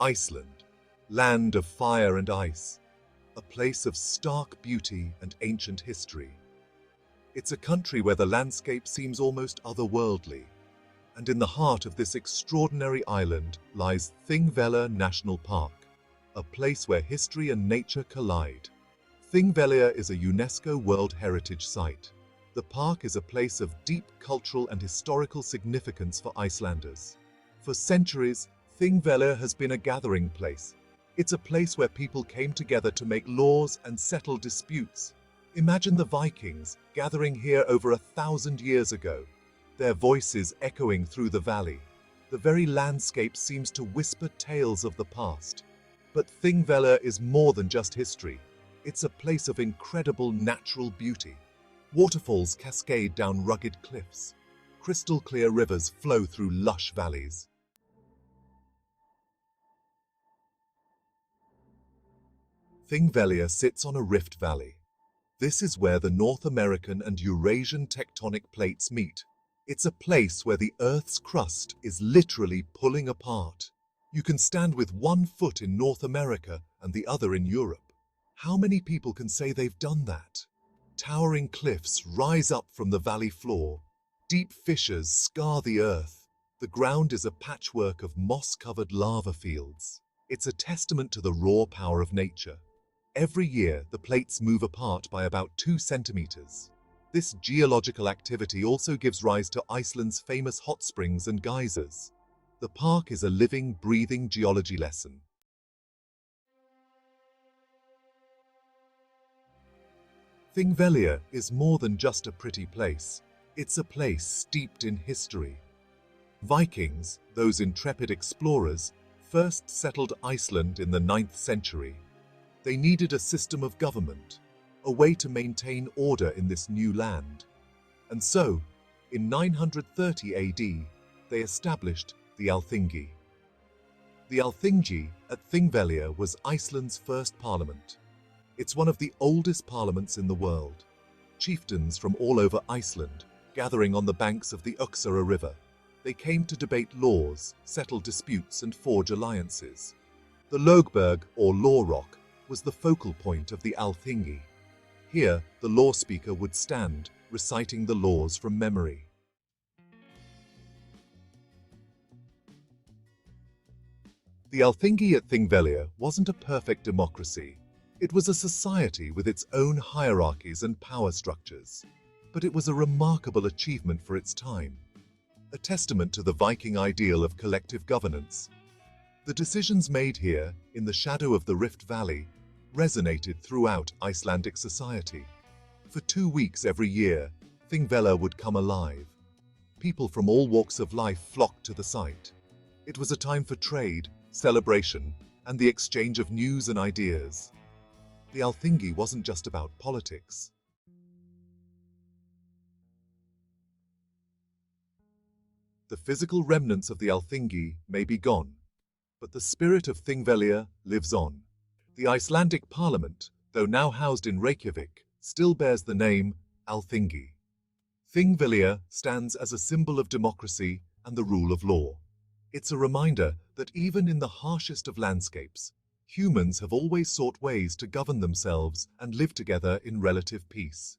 Iceland, land of fire and ice, a place of stark beauty and ancient history. It's a country where the landscape seems almost otherworldly, and in the heart of this extraordinary island lies Þingvellir National Park, a place where history and nature collide. Þingvellir is a UNESCO World Heritage Site. The park is a place of deep cultural and historical significance for Icelanders. For centuries, Þingvellir has been a gathering place. It's a place where people came together to make laws and settle disputes. Imagine the Vikings gathering here over 1,000 years ago, their voices echoing through the valley. The very landscape seems to whisper tales of the past. But Þingvellir is more than just history. It's a place of incredible natural beauty. Waterfalls cascade down rugged cliffs. Crystal clear rivers flow through lush valleys. Þingvellir sits on a rift valley. This is where the North American and Eurasian tectonic plates meet. It's a place where the Earth's crust is literally pulling apart. You can stand with one foot in North America and the other in Europe. How many people can say they've done that? Towering cliffs rise up from the valley floor. Deep fissures scar the earth. The ground is a patchwork of moss-covered lava fields. It's a testament to the raw power of nature. Every year, the plates move apart by about 2 centimeters. This geological activity also gives rise to Iceland's famous hot springs and geysers. The park is a living, breathing geology lesson. Þingvellir is more than just a pretty place. It's a place steeped in history. Vikings, those intrepid explorers, first settled Iceland in the 9th century. They needed a system of government, a way to maintain order in this new land. And so, in 930 AD, they established the Alþingi. The Alþingi at Þingvellir was Iceland's first parliament. It's one of the oldest parliaments in the world. Chieftains from all over Iceland, gathering on the banks of the Uxara River. They came to debate laws, settle disputes and forge alliances. The Lögberg, or Law Rock, was the focal point of the Alþingi. Here, the law speaker would stand, reciting the laws from memory. The Alþingi at Þingvellir wasn't a perfect democracy. It was a society with its own hierarchies and power structures. But it was a remarkable achievement for its time, a testament to the Viking ideal of collective governance. The decisions made here, in the shadow of the Rift Valley, resonated throughout Icelandic society. For 2 weeks every year, Þingvellir would come alive. People from all walks of life flocked to the site. It was a time for trade, celebration, and the exchange of news and ideas. The Alþingi wasn't just about politics. The physical remnants of the Alþingi may be gone, but the spirit of Þingvellir lives on. The Icelandic parliament, though now housed in Reykjavik, still bears the name Alþingi. Þingvellir stands as a symbol of democracy and the rule of law. It's a reminder that even in the harshest of landscapes, humans have always sought ways to govern themselves and live together in relative peace.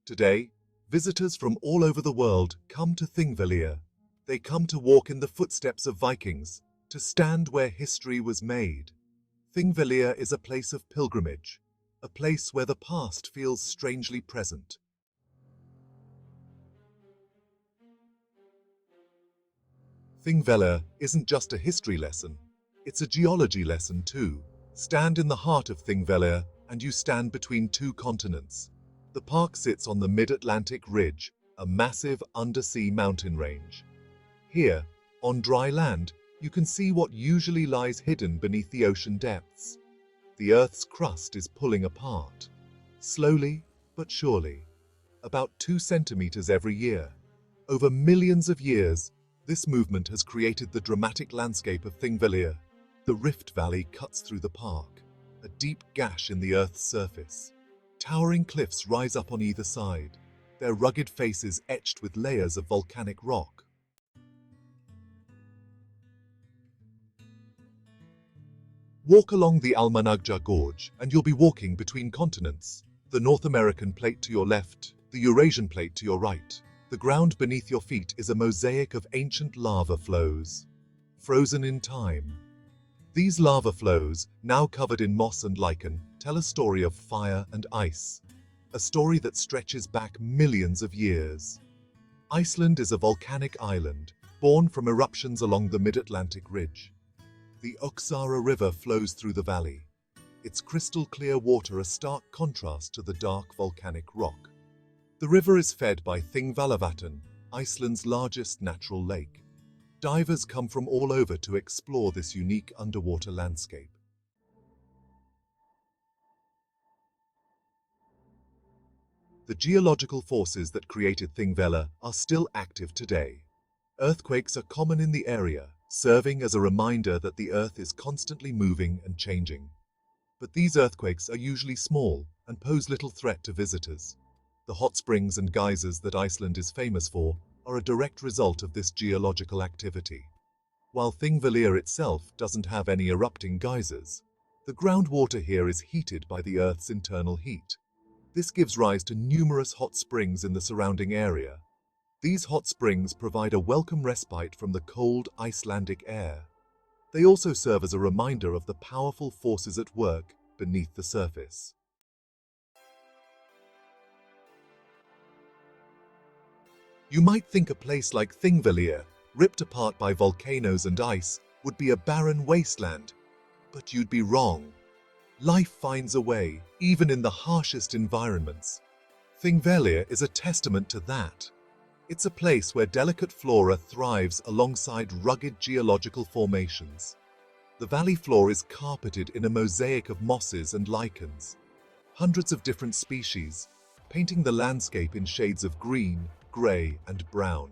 Today, visitors from all over the world come to Þingvellir. They come to walk in the footsteps of Vikings, to stand where history was made. Þingvellir is a place of pilgrimage, a place where the past feels strangely present. Þingvellir isn't just a history lesson, it's a geology lesson too. Stand in the heart of Þingvellir and you stand between 2 continents. The park sits on the mid-Atlantic ridge, a massive undersea mountain range. Here, on dry land, you can see what usually lies hidden beneath the ocean depths. The Earth's crust is pulling apart, slowly but surely, about 2 centimeters every year. Over millions of years, this movement has created the dramatic landscape of Þingvellir. The Rift Valley cuts through the park, a deep gash in the Earth's surface. Towering cliffs rise up on either side, their rugged faces etched with layers of volcanic rock. Walk along the Almannagjá Gorge and you'll be walking between continents. The North American plate to your left, the Eurasian plate to your right. The ground beneath your feet is a mosaic of ancient lava flows, frozen in time. These lava flows, now covered in moss and lichen, tell a story of fire and ice, a story that stretches back millions of years. Iceland is a volcanic island, born from eruptions along the mid-Atlantic ridge. The Öxará River flows through the valley, its crystal-clear water a stark contrast to the dark volcanic rock. The river is fed by Þingvallavatn, Iceland's largest natural lake. Divers come from all over to explore this unique underwater landscape. The geological forces that created Þingvellir are still active today. Earthquakes are common in the area, serving as a reminder that the Earth is constantly moving and changing. But these earthquakes are usually small and pose little threat to visitors. The hot springs and geysers that Iceland is famous for are a direct result of this geological activity. While Þingvellir itself doesn't have any erupting geysers, the groundwater here is heated by the Earth's internal heat. This gives rise to numerous hot springs in the surrounding area. These hot springs provide a welcome respite from the cold Icelandic air. They also serve as a reminder of the powerful forces at work beneath the surface. You might think a place like Þingvellir, ripped apart by volcanoes and ice, would be a barren wasteland, but you'd be wrong. Life finds a way, even in the harshest environments. Þingvellir is a testament to that. It's a place where delicate flora thrives alongside rugged geological formations. The valley floor is carpeted in a mosaic of mosses and lichens, hundreds of different species, painting the landscape in shades of green, grey, and brown.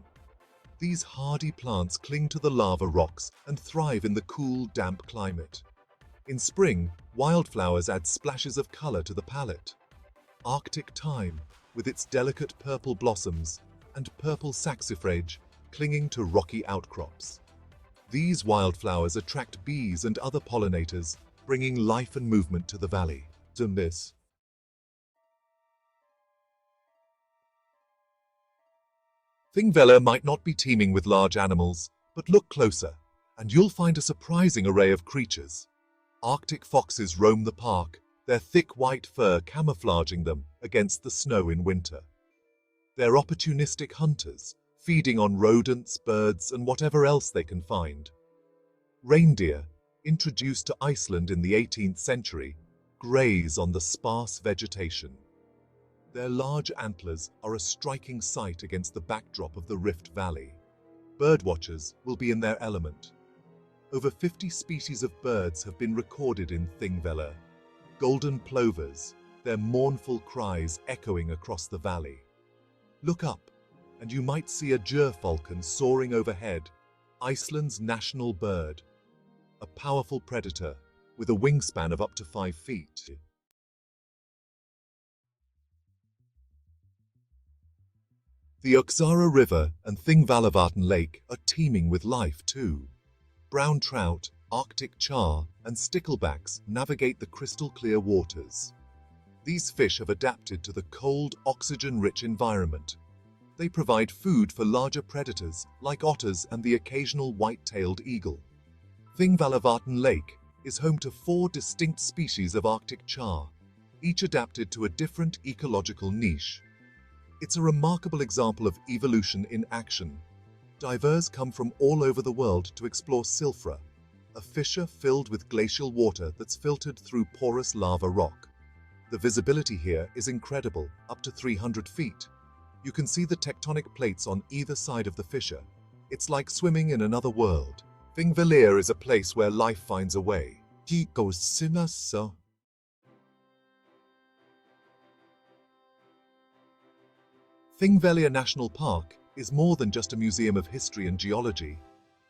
These hardy plants cling to the lava rocks and thrive in the cool, damp climate. In spring, wildflowers add splashes of color to the palette. Arctic thyme, with its delicate purple blossoms, and purple saxifrage, clinging to rocky outcrops. These wildflowers attract bees and other pollinators, bringing life and movement to the valley. Þingvellir might not be teeming with large animals, but look closer, and you'll find a surprising array of creatures. Arctic foxes roam the park, their thick white fur camouflaging them against the snow in winter. They're opportunistic hunters, feeding on rodents, birds, and whatever else they can find. Reindeer, introduced to Iceland in the 18th century, graze on the sparse vegetation. Their large antlers are a striking sight against the backdrop of the Rift Valley. Birdwatchers will be in their element. Over 50 species of birds have been recorded in Þingvellir. Golden plovers, their mournful cries echoing across the valley. Look up, and you might see a gerfalcon soaring overhead, Iceland's national bird. A powerful predator with a wingspan of up to 5 feet. The Öxará River and Þingvallavatn Lake are teeming with life too. Brown trout, Arctic char, and sticklebacks navigate the crystal-clear waters. These fish have adapted to the cold, oxygen-rich environment. They provide food for larger predators like otters and the occasional white-tailed eagle. Þingvallavatn Lake is home to 4 distinct species of Arctic char, each adapted to a different ecological niche. It's a remarkable example of evolution in action. Divers come from all over the world to explore Silfra, a fissure filled with glacial water that's filtered through porous lava rock. The visibility here is incredible, up to 300 feet. You can see the tectonic plates on either side of the fissure. It's like swimming in another world. Þingvellir is a place where life finds a way. Þingvellir National Park is more than just a museum of history and geology.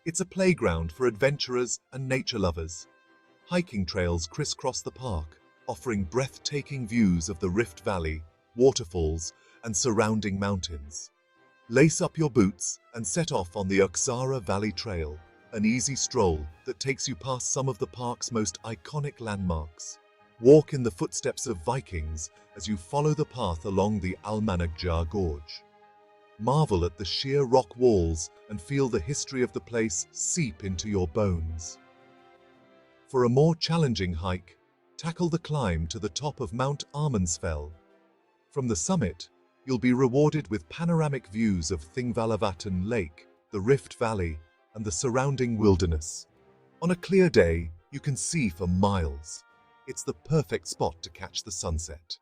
It's a playground for adventurers and nature lovers. Hiking trails crisscross the park, offering breathtaking views of the Rift Valley, waterfalls, and surrounding mountains. Lace up your boots and set off on the Öxará Valley Trail, an easy stroll that takes you past some of the park's most iconic landmarks. Walk in the footsteps of Vikings as you follow the path along the Alþingi Gorge. Marvel at the sheer rock walls and feel the history of the place seep into your bones. For a more challenging hike, tackle the climb to the top of Mount Armundsfell. From the summit, you'll be rewarded with panoramic views of Þingvellir Lake, the Rift Valley, and the surrounding wilderness. On a clear day, you can see for miles. It's the perfect spot to catch the sunset.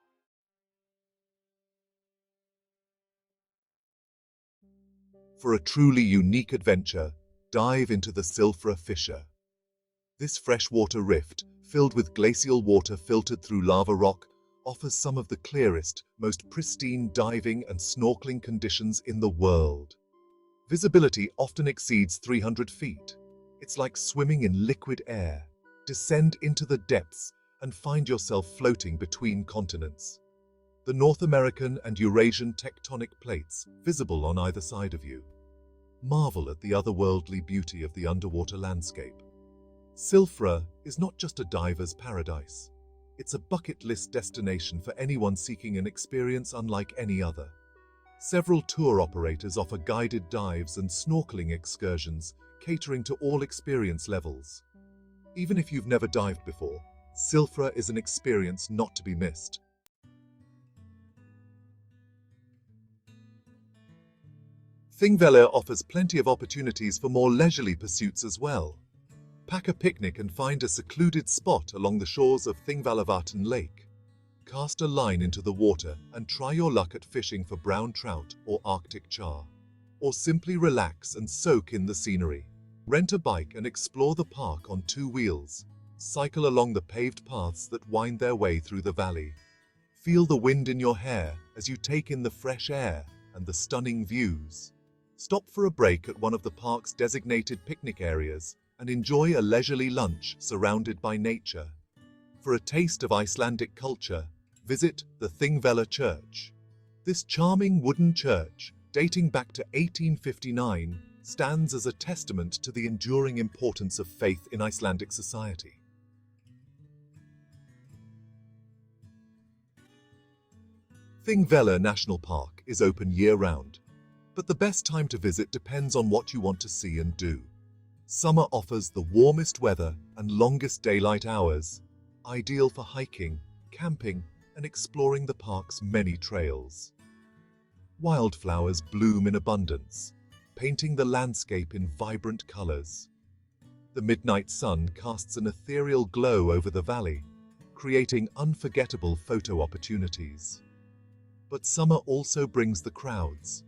For a truly unique adventure, dive into the Silfra fissure. This freshwater rift, filled with glacial water filtered through lava rock, offers some of the clearest, most pristine diving and snorkeling conditions in the world. Visibility often exceeds 300 feet. It's like swimming in liquid air. Descend into the depths and find yourself floating between continents. The North American and Eurasian tectonic plates visible on either side of you. Marvel at the otherworldly beauty of the underwater landscape. Silfra is not just a diver's paradise. It's a bucket list destination for anyone seeking an experience unlike any other. Several tour operators offer guided dives and snorkeling excursions, catering to all experience levels. Even if you've never dived before, Silfra is an experience not to be missed. Þingvellir offers plenty of opportunities for more leisurely pursuits as well. Pack a picnic and find a secluded spot along the shores of Þingvellir Lake. Cast a line into the water and try your luck at fishing for brown trout or Arctic char. Or simply relax and soak in the scenery. Rent a bike and explore the park on 2 wheels. Cycle along the paved paths that wind their way through the valley. Feel the wind in your hair as you take in the fresh air and the stunning views. Stop for a break at one of the park's designated picnic areas and enjoy a leisurely lunch surrounded by nature. For a taste of Icelandic culture, visit the Þingvellir Church. This charming wooden church, dating back to 1859, stands as a testament to the enduring importance of faith in Icelandic society. Þingvellir National Park is open year-round, but the best time to visit depends on what you want to see and do. Summer offers the warmest weather and longest daylight hours, ideal for hiking, camping, and exploring the park's many trails. Wildflowers bloom in abundance, painting the landscape in vibrant colors. The midnight sun casts an ethereal glow over the valley, creating unforgettable photo opportunities. But summer also brings the crowds.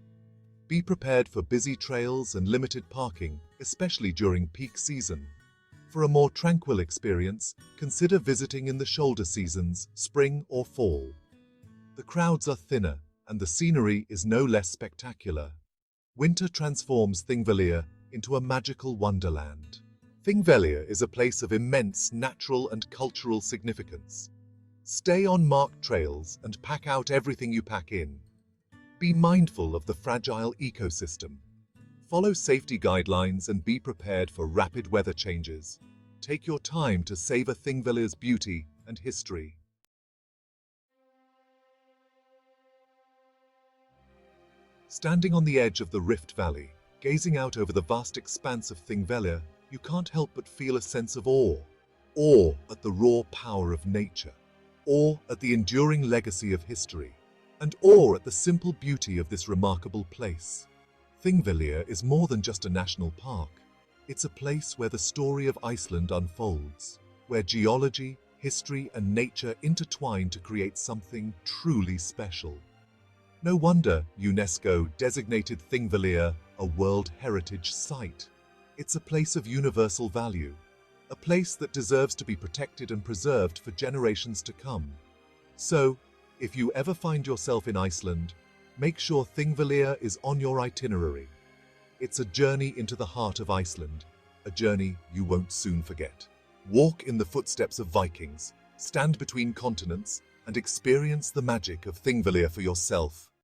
Be prepared for busy trails and limited parking, especially during peak season. For a more tranquil experience, consider visiting in the shoulder seasons, spring or fall. The crowds are thinner, and the scenery is no less spectacular. Winter transforms Þingvellir into a magical wonderland. Þingvellir is a place of immense natural and cultural significance. Stay on marked trails and pack out everything you pack in. Be mindful of the fragile ecosystem. Follow safety guidelines and be prepared for rapid weather changes. Take your time to savor Þingvellir's beauty and history. Standing on the edge of the Rift Valley, gazing out over the vast expanse of Þingvellir, you can't help but feel a sense of awe. Awe at the raw power of nature. Awe at the enduring legacy of history. And awe at the simple beauty of this remarkable place. Þingvellir is more than just a national park. It's a place where the story of Iceland unfolds, where geology, history, and nature intertwine to create something truly special. No wonder UNESCO designated Þingvellir a World Heritage Site. It's a place of universal value, a place that deserves to be protected and preserved for generations to come. So, if you ever find yourself in Iceland, make sure Þingvellir is on your itinerary. It's a journey into the heart of Iceland, a journey you won't soon forget. Walk in the footsteps of Vikings, stand between continents, and experience the magic of Þingvellir for yourself.